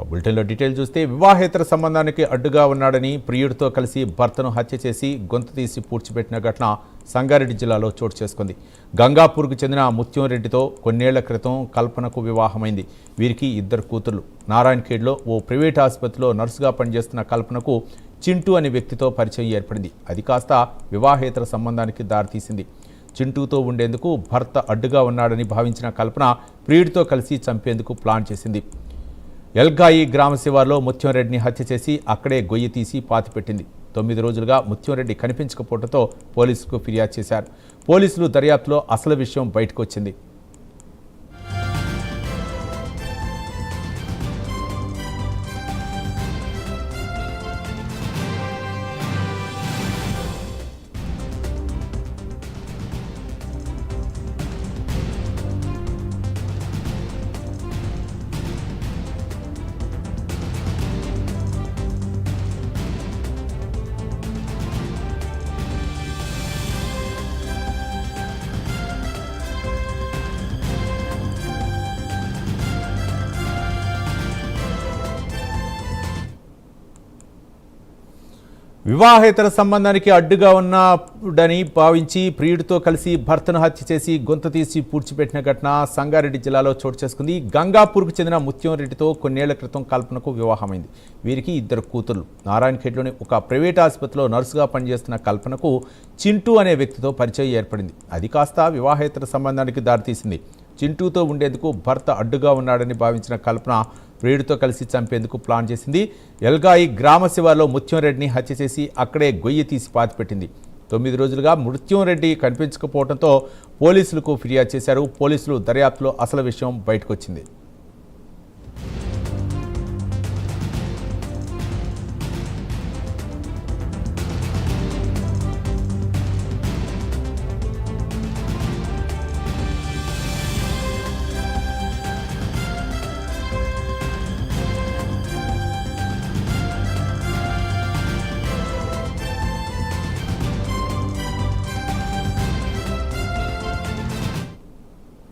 బులెటిన్లో డీటెయిల్ చూస్తే వివాహేతర సంబంధానికి అడ్డుగా ఉన్నాడని ప్రియుడితో కలిసి భర్తను హత్య చేసి గొంతు తీసి పూడ్చిపెట్టిన ఘటన సంగారెడ్డి జిల్లాలో చోటు చేసుకుంది. గంగాపూర్కు చెందిన ముత్యం రెడ్డితో కొన్నేళ్ల క్రితం కల్పనకు వివాహమైంది. వీరికి 2 కూతుర్లు. నారాయణఖేడ్లో ఓ ప్రైవేట్ ఆసుపత్రిలో నర్సుగా పనిచేస్తున్న కల్పనకు చింటూ అనే వ్యక్తితో పరిచయం ఏర్పడింది. అది కాస్త వివాహేతర సంబంధానికి దారితీసింది. చింటూతో ఉండేందుకు భర్త అడ్డుగా ఉన్నాడని భావించిన కల్పన ప్రియుడితో కలిసి చంపేందుకు ప్లాన్ చేసింది. ఎల్గాయి గ్రామ శివార్లో ముత్యంరెడ్డిని హత్య చేసి అక్కడే గొయ్యి తీసి పాతిపెట్టింది. 9 రోజులుగా ముత్యంరెడ్డి కనిపించకపోవడంతో పోలీసులకు ఫిర్యాదు చేశారు. పోలీసులు దర్యాప్తులో అసలు విషయం బయటకు వచ్చింది. వివాహేతర సంబంధానికి అడ్డుగా ఉన్నాడని భావించి ప్రియుడితో కలిసి భర్తను హత్య చేసి గొంతు తీసి పూడ్చిపెట్టిన ఘటన సంగారెడ్డి జిల్లాలో చోటు చేసుకుంది. గంగాపూర్కు చెందిన ముత్యం రెడ్డితో కొన్నేళ్ల క్రితం కల్పనకు వివాహమైంది. వీరికి 2 కూతుర్లు. నారాయణఖేడ్లోని ఒక ప్రైవేట్ ఆసుపత్రిలో నర్సుగా పనిచేస్తున్న కల్పనకు చింటూ అనే వ్యక్తితో పరిచయం ఏర్పడింది. అది కాస్త వివాహేతర సంబంధానికి దారితీసింది. చింటూతో ఉండేందుకు భర్త అడ్డుగా ఉన్నాడని భావించిన కల్పన ప్రియుడితో కలిసి చంపేందుకు ప్లాన్ చేసింది. ఎల్గాయి గ్రామ శివార్లో ముత్యంరెడ్డిని హత్య చేసి అక్కడే గొయ్యి తీసి పాతిపెట్టింది. 9 రోజులుగా ముత్యంరెడ్డి కనిపించకపోవడంతో పోలీసులకు ఫిర్యాదు చేశారు. పోలీసులు దర్యాప్తులో అసలు విషయం బయటకొచ్చింది.